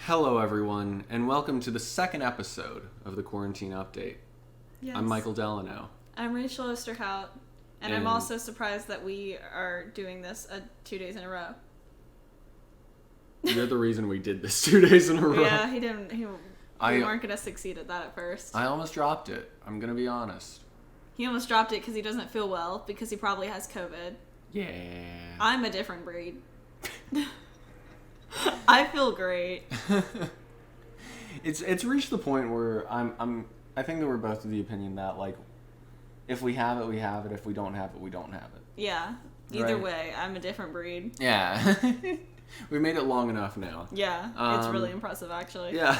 Hello, everyone, and welcome to the second episode of the Quarantine Update. Yes. I'm Michael Delano. I'm Rachel Osterhout, and I'm also surprised that we are doing this 2 days in a row. You're the reason we did this 2 days in a row. Yeah, we weren't going to succeed at that at first. I almost dropped it. I'm going to be honest. He almost dropped it because he doesn't feel well, because he probably has COVID. Yeah. I'm a different breed. I feel great. It's reached the point where I think that we're both of the opinion that, like, if we have it, we have it. If we don't have it, we don't have it. Yeah. Either way, I'm a different breed. Yeah. We made it long enough now. Yeah. It's really impressive, actually. Yeah.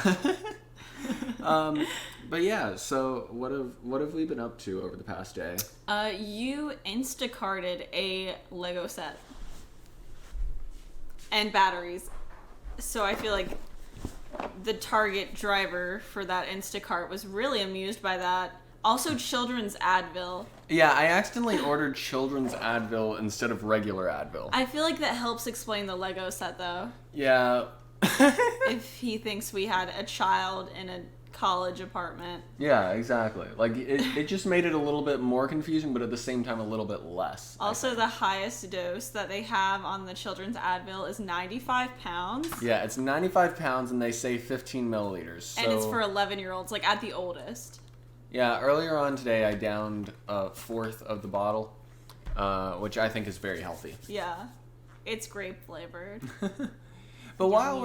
But yeah, so what have we been up to over the past day? You Instacarted a Lego set. And batteries. So I feel like the target driver for that Instacart was really amused by that. Also, children's Advil. Yeah, I accidentally ordered children's Advil instead of regular Advil. I feel like that helps explain the Lego set, though. Yeah. If he thinks we had a child in a college apartment. Yeah, exactly. Like, it just made it a little bit more confusing, but at the same time a little bit less. Also, the highest dose that they have on the children's Advil is 95 pounds. Yeah, it's 95 pounds, and they say 15 milliliters. So... And it's for 11-year-olds, like, at the oldest. Yeah, earlier on today, I downed a fourth of the bottle, which I think is very healthy. Yeah, it's grape flavored. But while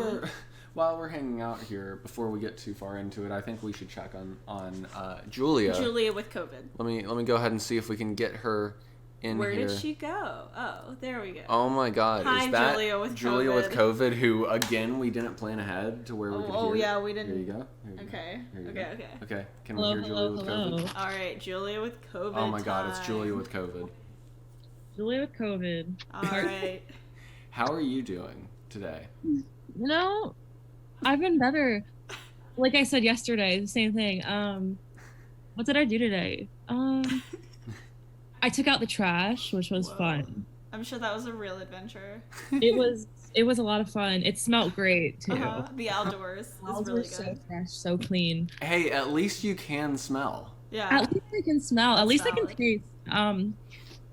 we're hanging out here, before we get too far into it, I think we should check on Julia. Julia with COVID. Let me go ahead and see if we can get her in Where here. Where did she go? Oh, there we go. Oh my God! Hi, is that Julia with COVID? Who again we didn't plan ahead to where we could hear. Oh yeah, we didn't. Here you go. Okay. Okay. Can hello, we hear Julia with COVID? All right, Julia with COVID. Oh my God! It's Julia with COVID. Julia with COVID. All right. How are you doing today? You know, I've been better. Like I said yesterday, the same thing. What did I do today? I took out the trash, which was fun. I'm sure that was a real adventure. It was a lot of fun. It smelled great too. The outdoors is really good. So fresh, so clean. Hey, at least you can smell. Yeah. At least I can smell. That's at least valid. I can taste.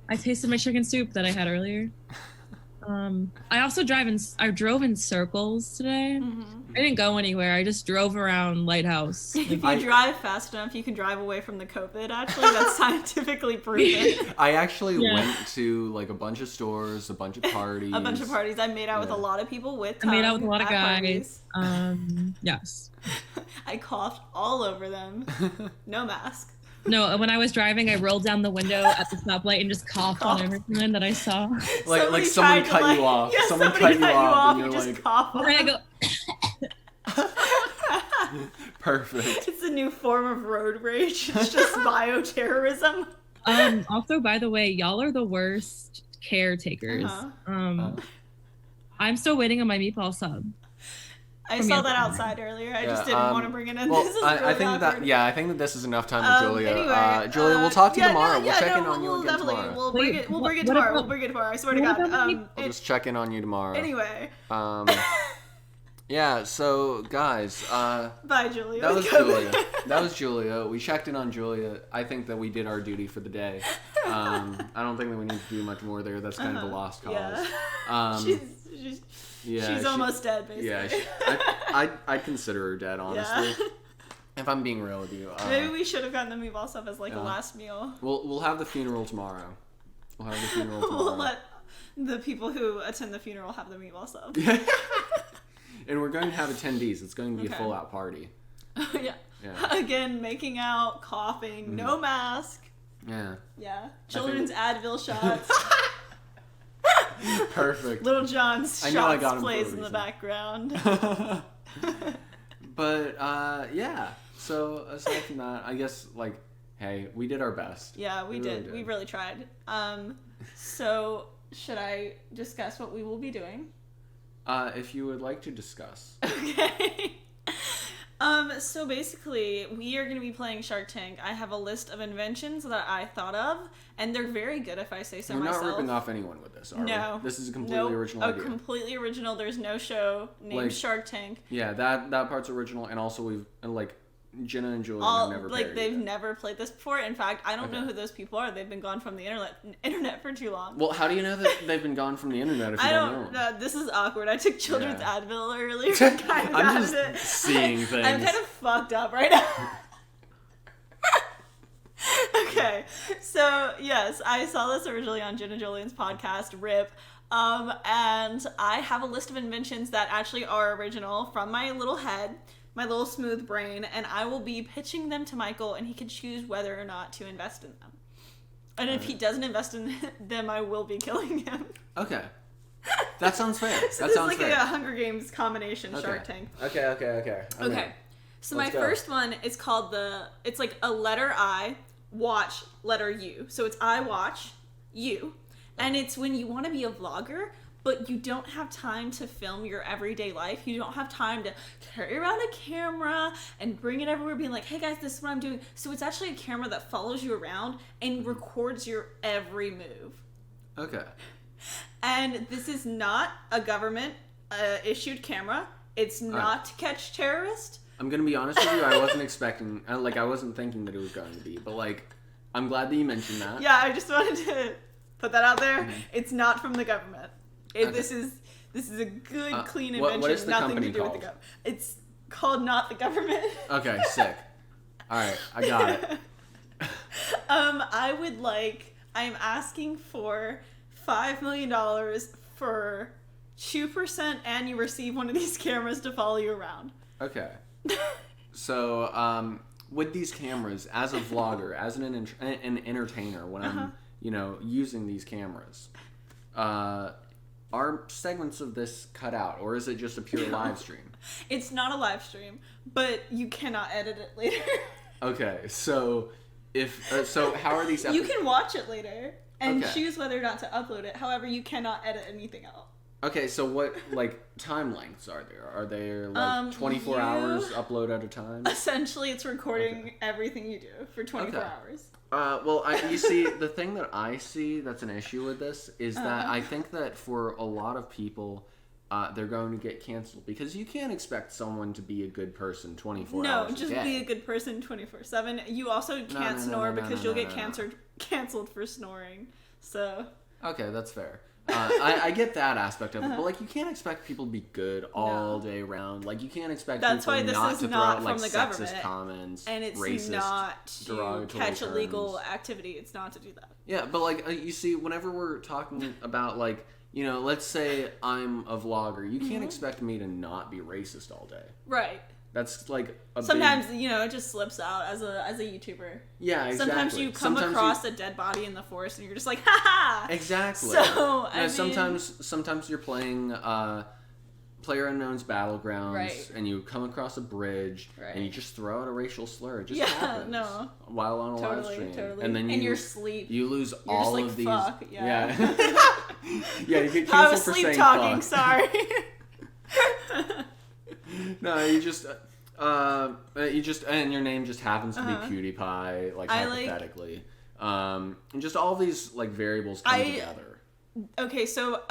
I tasted my chicken soup that I had earlier. I also drove in circles today. Mm-hmm. I didn't go anywhere. I just drove around Lighthouse. If you drive fast enough, you can drive away from the COVID. Actually, that's scientifically proven. I actually went to like a bunch of stores, a bunch of parties. I made out with a lot of people with I made out with a lot of guys. Yes. I coughed all over them. No mask. No, when I was driving, I rolled down the window at the stoplight and just coughed on everything that I saw. Like someone cut you off. Yeah, someone cut you off, and you you're just like, cough. And I go. Perfect. It's a new form of road rage. It's just bioterrorism. Also, by the way, y'all are the worst caretakers. I'm still waiting on my meatball sub. I saw that outside earlier. I just didn't want to bring it in. Well, this is really I think awkward. I think that this is enough time with Julia. Anyway, Julia, we'll talk to you tomorrow. No, we'll check in on we'll you again definitely, tomorrow. We'll bring it tomorrow. We'll bring it tomorrow. I swear to God. I'll just check in on you tomorrow. Anyway. Yeah, so guys, bye, Julia. That was Julia. That was Julia. We checked in on Julia. I think that we did our duty for the day. I don't think that we need to do much more there. That's kind of a lost cause. Yeah. She's almost dead, basically. Yeah, I'd consider her dead, honestly. Yeah. If I'm being real with you. Maybe we should have gotten the meatball stuff as a last meal. We'll have the funeral tomorrow. We'll let the people who attend the funeral have the meatball stuff. And we're going to have attendees. It's going to be a full-out party. Yeah. Again, making out, coughing, no mask. Yeah. Yeah. Children's Advil shots. Perfect. Little John's shots plays in the background. But, yeah. So, aside from that, I guess, hey, we did our best. Yeah, we did. We really tried. So, should I discuss what we will be doing? If you would like to discuss. Okay. So basically, we are going to be playing Shark Tank. I have a list of inventions that I thought of, and they're very good if I say so myself. We're not ripping off anyone with this, are No. we? This is a completely original idea. Completely original. There's no show named Like, Shark Tank. Yeah, that part's original, and also we've, like, Jenna and Julian have never played they've it. never played this before. In fact, I don't know who those people are. They've been gone from the internet for too long. Well, how do you know that they've been gone from the internet if you don't know? This is awkward. I took children's Yeah. Advil earlier. Kind of I'm out just of it. seeing things. I'm kind of fucked up right now. Okay, so yes, I saw this originally on Jen and Julian's podcast, RIP. And I have a list of inventions that actually are original from my little head, my little smooth brain, and I will be pitching them to Michael, and he can choose whether or not to invest in them. And if he doesn't invest in them, I will be killing him. Okay. That sounds fair. So That this sounds is like fair. a Hunger Games combination Okay. Shark Tank. Okay. Okay. So Let's my go. first one is called it's like a letter I, watch, letter U. So it's I watch, you. And it's when you want to be a vlogger, but you don't have time to film your everyday life. You don't have time to carry around a camera and bring it everywhere being like, hey guys, this is what I'm doing. So it's actually a camera that follows you around and records your every move. Okay. And this is not a government issued camera. It's not to catch terrorists. I'm gonna be honest with you. I wasn't expecting, I wasn't thinking that it was going to be, but like, I'm glad that you mentioned that. Yeah, I just wanted to put that out there. It's not from the government. Okay. This is a good, clean what invention. is the Nothing company to do with the called? government. It's called Not the Government. Okay, sick. All right, I got it. I'm asking for $5 million for 2%, and you receive one of these cameras to follow you around. Okay. So, with these cameras, as a vlogger, as an entertainer, when I'm, using these cameras, are segments of this cut out, or is it just a pure live stream? It's not a live stream, but you cannot edit it later. Okay, so how are these episodes? You can watch it later and Okay. choose whether or not to upload it. However, you cannot edit anything out. Okay, so what, time lengths are there? Are there, 24 hours upload at a time? Essentially, it's recording everything you do for 24 Okay. hours. You see, the thing that I see that's an issue with this is that I think that for a lot of people, they're going to get canceled because you can't expect someone to be a good person 24 hours No, just a day. be a good person 24/7. You also can't snore because you'll get canceled for snoring. So. Okay, that's fair. I get that aspect of it, but you can't expect people to be good all day round. You can't expect That's people why this not is to throw not out from the sexist government, comments, and it's racist, not to derogatory catch illegal terms. activity. It's not to do that. Yeah, but you see, whenever we're talking about let's say I'm a vlogger, you can't expect me to not be racist all day. Right. That's a Sometimes big... it just slips out as a YouTuber. Yeah, exactly. Sometimes you come Sometimes across a dead body in the forest and you're just like, ha ha! Exactly. So, sometimes you're playing PlayerUnknown's Battlegrounds, Right. and you come across a bridge, Right. and you just throw out a racial slur. It just Yeah, happens no. while on a live Totally, stream. totally. And then in your sleep. you lose You're all just of these. fuck, yeah. Yeah, you get canceled I was for sleep saying talking, fuck. sorry. No, you just and your name just happens to be PewDiePie, hypothetically. And just all these variables come together. Okay, so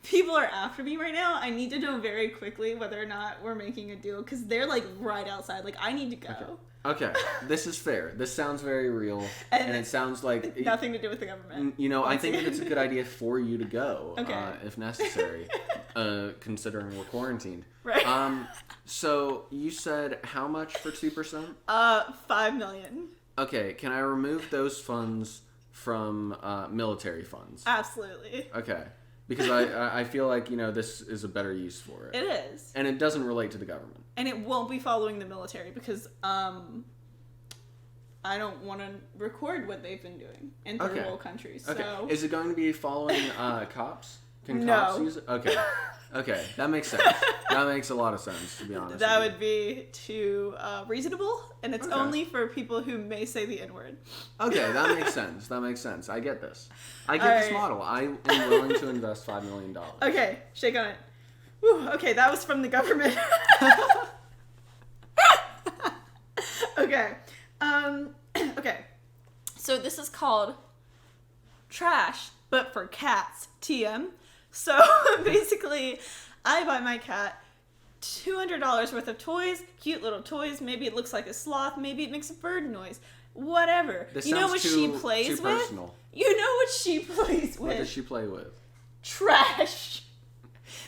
people are after me right now. I need to know very quickly whether or not we're making a deal because they're right outside. I need to go. Okay, this is fair. This sounds very real, and it sounds like Nothing to do with the government. I think that it's a good idea for you to go, Okay. if necessary, considering we're quarantined. Right. So you said how much for 2%? $5 million. Okay, can I remove those funds from military funds? Absolutely. Okay, because I feel like this is a better use for it. It is. And it doesn't relate to the government. And it won't be following the military because I don't want to record what they've been doing in third world countries. Okay. So Is it going to be following cops? Can No. cops use it? Okay. Okay, that makes sense. That makes a lot of sense, to be honest. that with would be too reasonable, and it's Okay. only for people who may say the N-word. you. Okay, that makes sense. That makes sense. I get this. I get All this right. model. I am willing to invest $5 million. Okay, shake on it. Whew, okay, that was from the government. Okay. Okay. So this is called trash, but for cats. TM. So basically, I buy my cat $200 worth of toys, cute little toys. Maybe it looks like a sloth. Maybe it makes a bird noise. Whatever. This You know sounds what too- she plays too with? personal. You know what she plays with? What does she play with? Trash.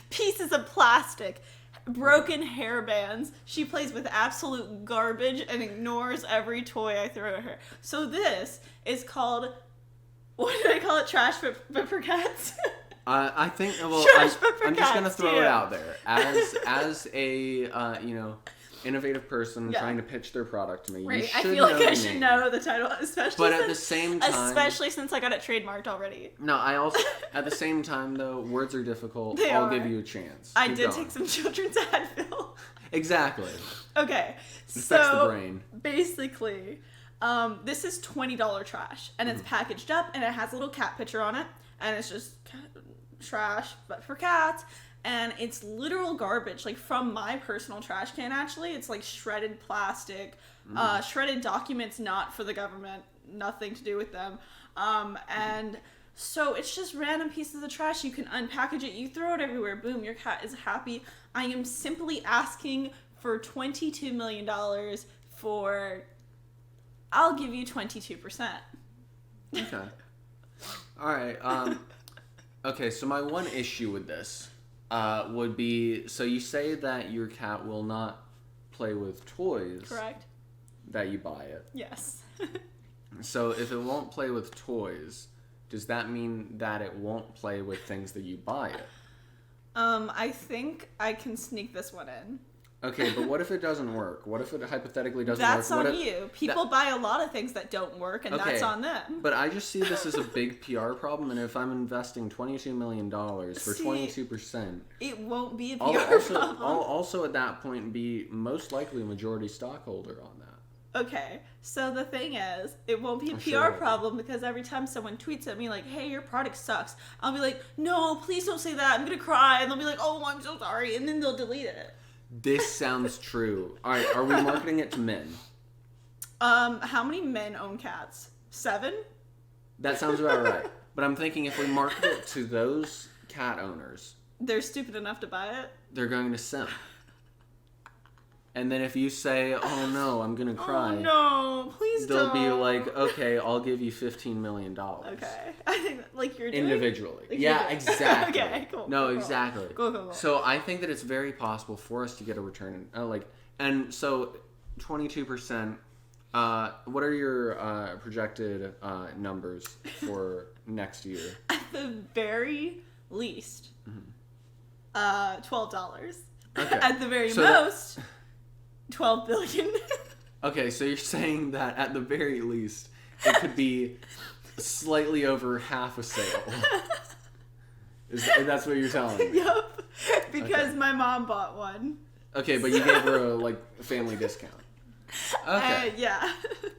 Pieces of plastic. Broken hair bands. She plays with absolute garbage and ignores every toy I throw at her. So this is called, what did I call it? Trash but for cats? I think. Well, Trash but for I'm just gonna cats, throw too. it out there as a innovative person Yeah. trying to pitch their product to me. You Right. I should feel like know I the should name. know the title, especially But at since, the same time, especially since I got it trademarked already. no, I also at the same time though, words are difficult. They I'll are. give you a chance. I Keep did going. take some children's Advil. Exactly. Okay. Affects So the brain. basically, this is $20 trash, and it's packaged up, and it has a little cat picture on it, and it's just trash, but for cats, and it's literal garbage, like from my personal trash can. Actually, it's like shredded plastic, shredded documents, not for the government, nothing to do with them, and so it's just random pieces of trash. You can unpackage it, you throw it everywhere, boom, your cat is happy. I am simply asking for $22 million for, I'll give you 22%. Okay. All right. Okay. So my one issue with this would be, so you say that your cat will not play with toys Correct? that you buy it. Yes. So if it won't play with toys, does that mean that it won't play with things that you buy it? I think I can sneak this one in. Okay, but what if it doesn't work? What if it hypothetically doesn't That's work? on What if, you. People buy a lot of things that don't work, and Okay, that's on them. But I just see this as a big PR problem, and if I'm investing $22 million for See, 22%, It won't be a PR I'll also, problem. I'll also at that point be most likely a majority stockholder on that. Okay, so the thing is, it won't be a I'm PR sure. problem because every time someone tweets at me like, hey, your product sucks, I'll be like, no, please don't say that, I'm gonna cry, and they'll be like, oh, I'm so sorry, and then they'll delete it. This sounds true. All right, are we marketing it to men? How many men own cats? 7? That sounds about right. But I'm thinking if we market it to those cat owners, They're stupid enough to buy it? they're going to simp. And then if you say, oh no, I'm gonna cry, Oh no, please they'll don't. be like, okay, I'll give you $15 million. Okay, I think like you're doing. Individually. Like yeah, you're doing. exactly. Okay, cool. No, cool. exactly. Cool. So I think that it's very possible for us to get a return. And so 22%. What are your projected numbers for next year? At the very least, $12. Okay. At the very So that- most, 12 billion. Okay, so you're saying that at the very least, it could be slightly over half a sale. That's what you're telling me? Yup. Because Okay. my mom bought one. Okay, but you gave her a family discount. Okay. Yeah.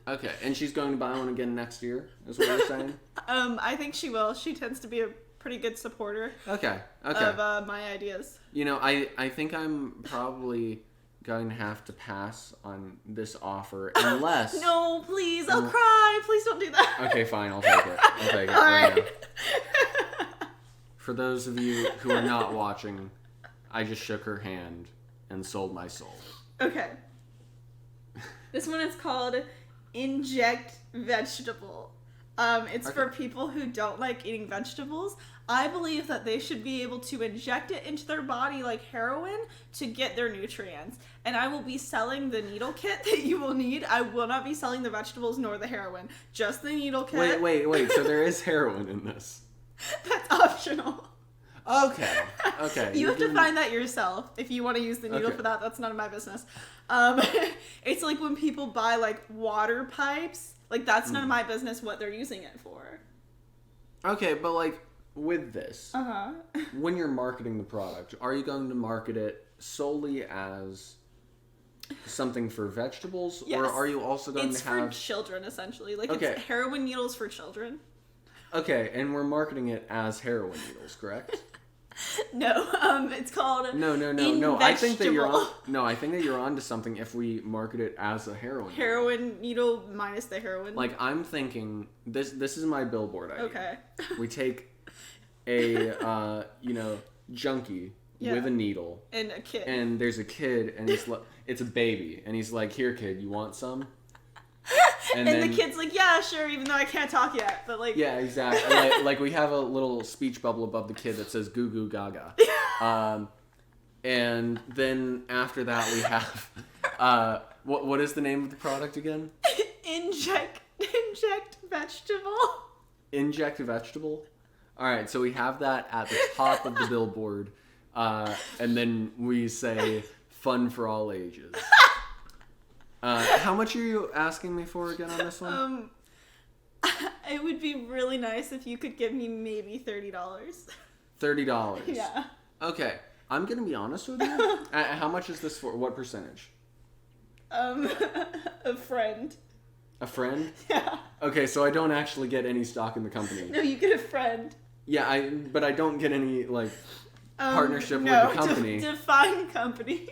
Okay, and she's going to buy one again next year, is what you're saying? I think she will. She tends to be a pretty good supporter Okay. of my ideas. You know, I think I'm probably going to have to pass on this offer unless... No, please, I'll cry. Please don't do that. Okay, fine, I'll take it. I'll take it All right right. now. For those of you who are not watching, I just shook her hand and sold my soul. Okay. This one is called Inject Vegetable. It's for people who don't like eating vegetables. I believe that they should be able to inject it into their body like heroin to get their nutrients. And I will be selling the needle kit that you will need. I will not be selling the vegetables nor the heroin. Just the needle kit. Wait. So there is heroin in this. That's optional. Okay. You you're have to doing- find that yourself if you want to use the needle Okay. for that. That's none of my business. It's like when people buy like water pipes. Like that's none of my business what they're using it for. Okay, but like with this, Uh-huh. when you're marketing the product, are you going to market it solely as something for vegetables, or Yes. are you also going It's to for have? children essentially. Like Okay. it's heroin needles for children. Okay, and we're marketing it as heroin needles, correct? No, it's called No. I think that you're on. Invegetable. No, I think that you're onto something if we market it as a heroin. Heroin needle minus the heroin. Like I'm thinking, this is my billboard idea. Okay. We take a junkie Yeah. with a needle, And a kid. and there's a kid, and it's a baby, and he's like, "Here, kid, you want some?" And then, the kid's like, yeah, sure, even though I can't talk yet. But like, Yeah, exactly. like we have a little speech bubble above the kid that says "Goo Goo Gaga," and then after that we have what is the name of the product again? inject vegetable. Inject vegetable. All right, so we have that at the top of the billboard, and then we say "Fun for all ages." How much are you asking me for again on this one? It would be really nice if you could give me maybe $30. $30. Yeah. Okay, I'm gonna be honest with you. How much is this for? What percentage? A friend. A friend? Yeah. Okay, so I don't actually get any stock in the company. No, you get a friend. Yeah, but I don't get any partnership no, with the company. Define company.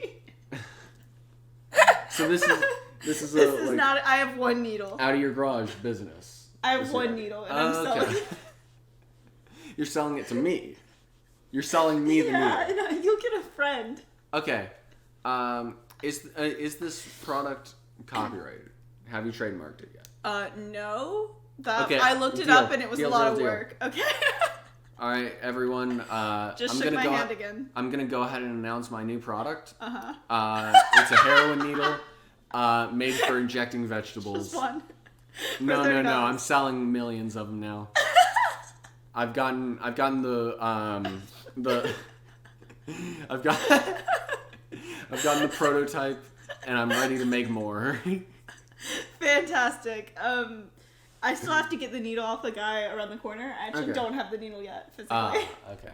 So this is This is not. I have one needle. out of your garage business. I have Is one it? needle, and I'm selling it. You're selling it to me. You're selling me the Yeah, needle. and you'll get a friend. Okay. Is this product copyrighted? Have you trademarked it yet? No. That Okay, I looked it deal, up, and it was deal, a lot deal, of deal. work. Okay. All right, everyone. Just I'm shook gonna my go. hand again. I'm gonna go ahead and announce my new product. Uh-huh. It's a heroin needle, made for injecting vegetables. Just one. No. $30. I'm selling millions of them now. I've gotten the I've gotten the prototype, and I'm ready to make more. Fantastic. I still have to get the needle off the guy around the corner. I actually Okay. don't have the needle yet physically. Okay.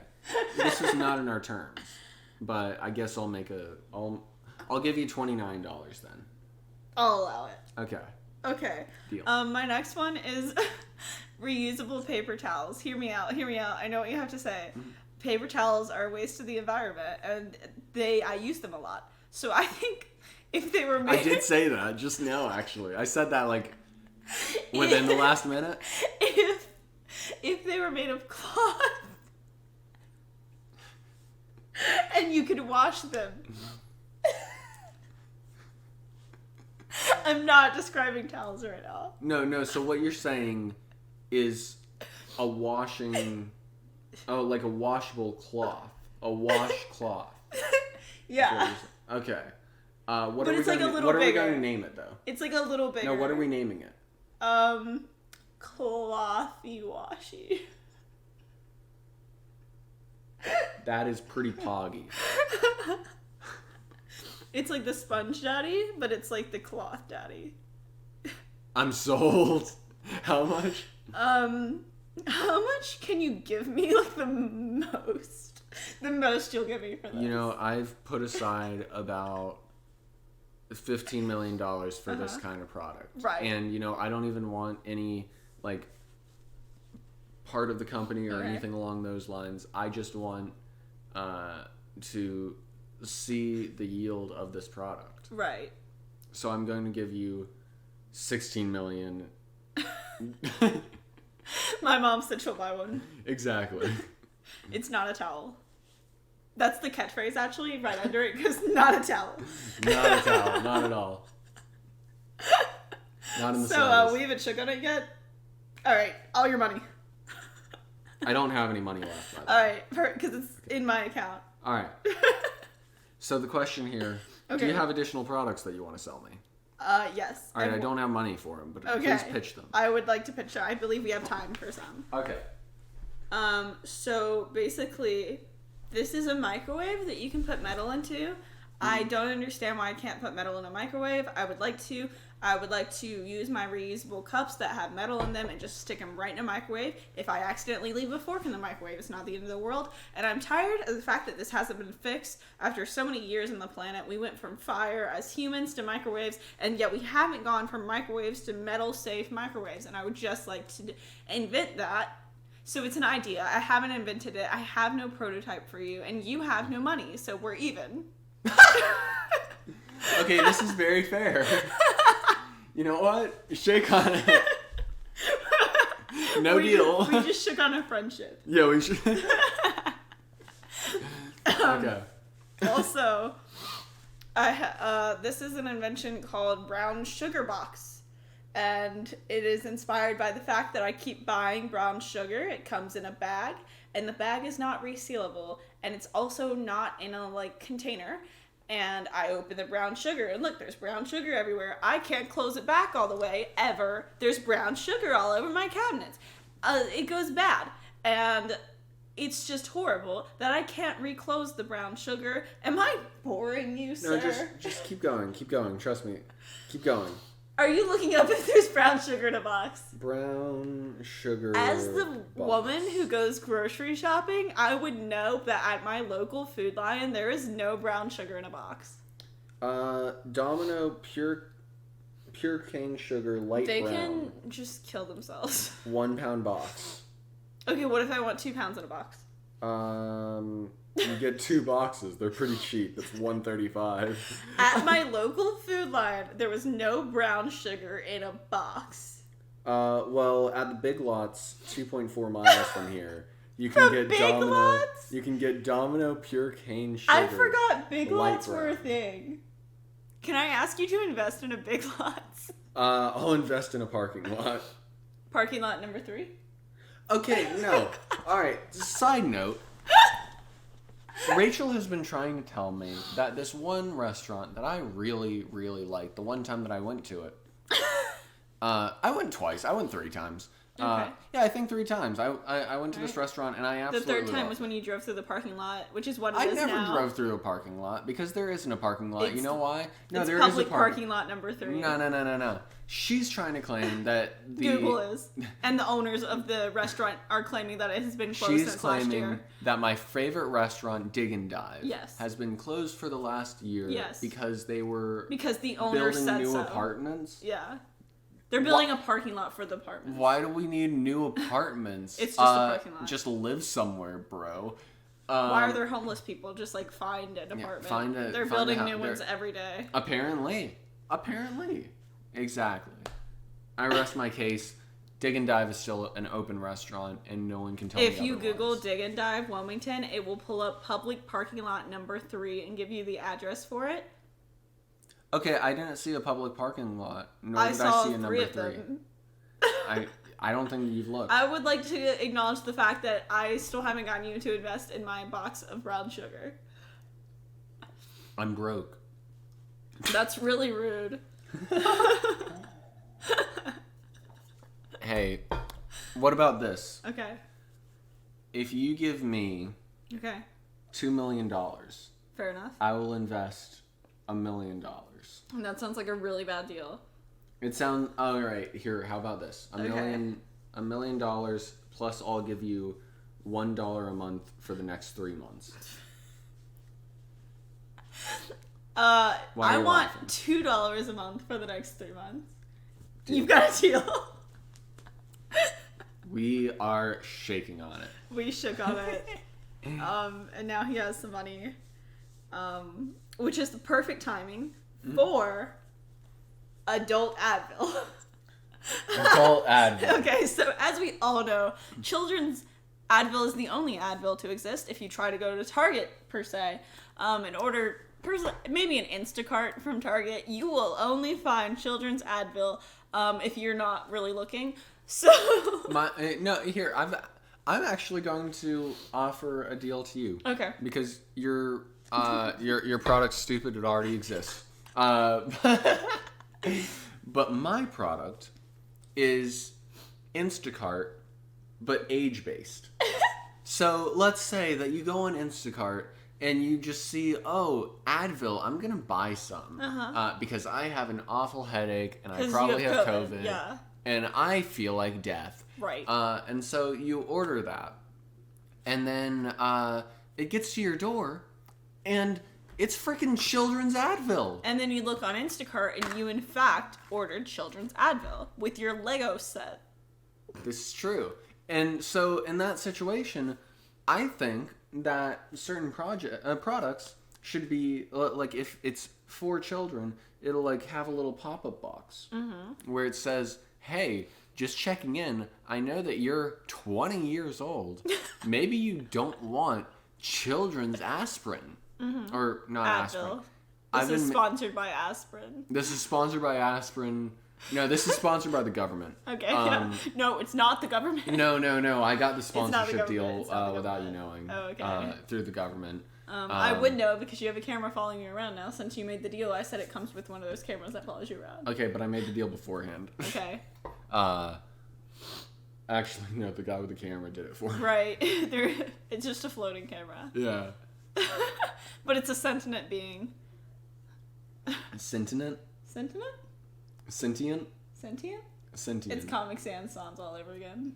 This is not in our terms, but I guess I'll give you $29 then. I'll allow it. Okay. Okay. Deal. My next one is reusable paper towels. Hear me out. I know what you have to say. Mm-hmm. Paper towels are a waste to the environment, and I use them a lot. So I think if they were made, I did say that just now. Actually, I said that within the last minute. if they were made of cloth and you could wash them. I'm not describing towels right now. No. So what you're saying is a washable cloth, a washcloth. Yeah. Okay. But it's like a little What are we bigger. going to name it though? It's like a little bigger. No, what are we naming it? Clothy washy. That is pretty poggy. It's like the sponge daddy, but it's like the cloth daddy. I'm sold. How much? How much can you give me? Like the most you'll give me for this. You know, I've put aside about $15 million for this kind of product. Right. And, I don't even want any, part of the company or Okay. anything along those lines. I just want to see the yield of this product. Right. So I'm going to give you $16 million. My mom said she'll buy one. Exactly. It's not a towel. That's the catchphrase, actually, right under it, because not a towel. Not a towel. Not at all. Not in the So, slightest. we haven't shook on it yet? Alright, all your money. I don't have any money left. By the way. Alright, because it's in my account. All right. So the question here: Do Okay. you have additional products that you want to sell me? Yes. All right. I don't have money for them, but Okay. please pitch them. I would like to pitch it. I believe we have time for some. Okay. So basically, this is a microwave that you can put metal into. I don't understand why I can't put metal in a microwave. I would like to use my reusable cups that have metal in them and just stick them right in a microwave. If I accidentally leave a fork in the microwave, it's not the end of the world. And I'm tired of the fact that this hasn't been fixed. After so many years on the planet, we went from fire as humans to microwaves, and yet we haven't gone from microwaves to metal-safe microwaves. And I would just like to invent that So it's an idea. I haven't invented it. I have no prototype for you, and you have no money, so we're even. Okay, this is very fair. You know what? Shake on it. No deal. We just shook on a friendship. Yeah, we should. Okay. Also, this is an invention called Brown Sugar Box. And it is inspired by the fact that I keep buying brown sugar. It comes in a bag, and the bag is not resealable, and it's also not in a container. And I open the brown sugar, and look, there's brown sugar everywhere. I can't close it back all the way ever. There's brown sugar all over my cabinets. It goes bad, and it's just horrible that I can't reclose the brown sugar. Am I boring you, sir? No, just keep going. Keep going. Trust me. Keep going. Are you looking up if there's brown sugar in a box? Brown sugar. As the box. woman who goes grocery shopping, I would know that at my local Food Lion, there is no brown sugar in a box. Domino pure cane sugar light They brown. can just kill themselves. 1 pound box. Okay, what if I want 2 pounds in a box? You get 2 boxes. They're pretty cheap. That's $1.35. At my local Food Lion, there was no brown sugar in a box. Well, at the Big Lots, 2.4 miles from here, you can From get Big Domino. Lots? You can get Domino pure cane sugar. I forgot Big light Lots were a brown. thing. Can I ask you to invest in a Big Lots? I'll invest in a parking lot. Parking lot number 3? Okay, no. All right. Side note. Rachel has been trying to tell me that this one restaurant that I really, really like, the one time that I went to it, I went twice. I went 3 times. Okay. Yeah, I think 3 times. I went to this restaurant and I The absolutely third time loved was it. when you drove through the parking lot, which is what it I is never now. drove through a parking lot because there isn't a parking lot. It's- You know why? No, It's there is a public parking lot number 3. No. She's trying to claim that the Google is. And the owners of the restaurant are claiming that it has been closed She's since last claiming year. that my favorite restaurant, Dig and Dive, Yes. has been closed for the last year Yes. because they were Because the owner building said new so. apartments. Yeah. They're building a parking lot for the apartments. Why do we need new apartments? It's just a parking lot. Just live somewhere, bro. Why are there homeless people just find an apartment? find They're a building hou- new ones they're- every day. Apparently. Exactly. I rest my case. Dig and Dive is still an open restaurant, and no one can tell me If you otherwise. Google Dig and Dive Wilmington, it will pull up public parking lot number 3 and give you the address for it. Okay, I didn't see a public parking lot, nor I did saw I see a 3 number of 3. them. I don't think you've looked. I would like to acknowledge the fact that I still haven't gotten you to invest in my box of brown sugar. I'm broke. That's really rude. Hey, what about this? Okay. If you give me Okay. $2 million, Fair enough. I will invest $1 million. And that sounds like a really bad deal. It sounds all right. Here, how about this? $1 million plus I'll give you $1 a month for the next 3 months. Why I are you want laughing? $2 a month for the next 3 months. You've got a deal. We are shaking on it. We shook on it. And now he has some money. Which is the perfect timing for adult Advil. Adult Advil. Okay, so as we all know, children's Advil is the only Advil to exist. If you try to go to Target, per se, and order maybe an Instacart from Target, you will only find children's Advil if you're not really looking. So Here, I'm actually going to offer a deal to you. Okay. Because your product's stupid. It already exists. But my product is Instacart, but age-based. So let's say that you go on Instacart and you just see, oh, Advil, I'm going to buy some. Because I have an awful headache and I 'Cause you probably have have COVID, COVID. yeah. And I feel like death. Right. And so you order that. And then it gets to your door and it's freaking children's Advil. And then you look on Instacart and you, in fact, ordered children's Advil with your Lego set. This is true. And so in that situation, I think that certain products should be like, if it's for children, it'll like have a little pop-up box where it says, "Hey, just checking in. I know that you're 20 years old. Maybe you don't want children's aspirin or not aspirin." This is sponsored by aspirin. This is sponsored by aspirin. No, this is sponsored by the government. Okay. No, it's not the government. No. I got the sponsorship the deal government. without you knowing. Oh, okay. Through the government. I would know because you have a camera following you around now. Since you made the deal, I said it comes with one of those cameras that follows you around. Okay, but I made the deal beforehand. Okay. Actually, no, the guy with the camera did it for me. Right. It's just a floating camera. Yeah. But it's a sentient being. Sentient? Sentient? Sentient? Sentient? Sentient. It's Comic Sans all over again.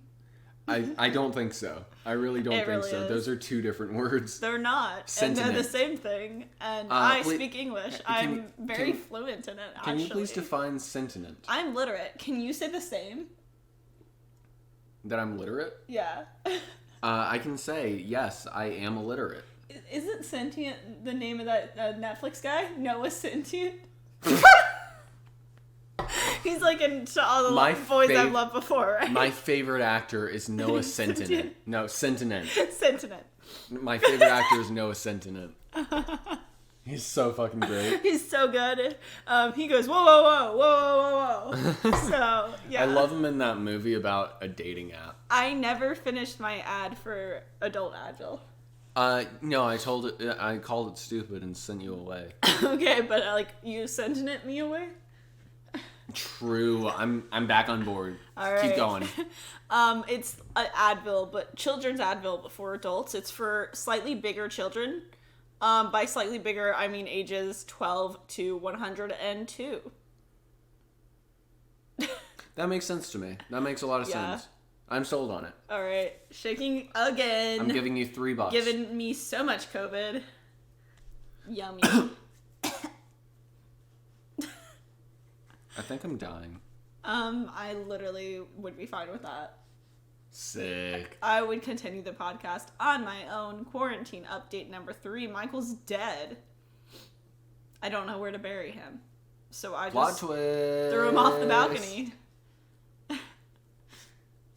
I don't think so. I really don't think really so. is. Those are two different words. They're not. Sentiment. And they're the same thing. And I wait, speak English. can you- I'm very fluent in it, actually. Can you please define sentient? I'm literate. Can you say the same? That I'm literate? Yeah. I can say, yes, I am illiterate. Isn't Sentient the name of that Netflix guy? Noah Sentient? He's like in all the My boys I've fav- loved before, right? My favorite actor is Noah Centineo. No, Centineo. Sentient. My favorite actor is Noah Centineo. He's so fucking great. He's so good. He goes, whoa, whoa, whoa, whoa, whoa, whoa. So, yeah. I love him in that movie about a dating app. I never finished my ad for Adult Advil. No, I called it stupid and sent you away. Okay, but you sentient me away? True. I'm back on board. All right. Keep going. It's an Advil, but children's Advil, but for adults. It's for slightly bigger children. By slightly bigger, I mean ages 12 to 102. That makes sense to me. That makes a lot of Yeah. sense. I'm sold on it. All right, shaking again. I'm giving you $3. Giving me so much COVID. Yummy. I think I'm dying. I literally would be fine with that. Sick. I would continue the podcast on my own. Quarantine update number 3. Michael's dead. I don't know where to bury him. So I Plot just twist. threw him off the balcony.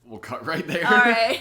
We'll cut right there. All right.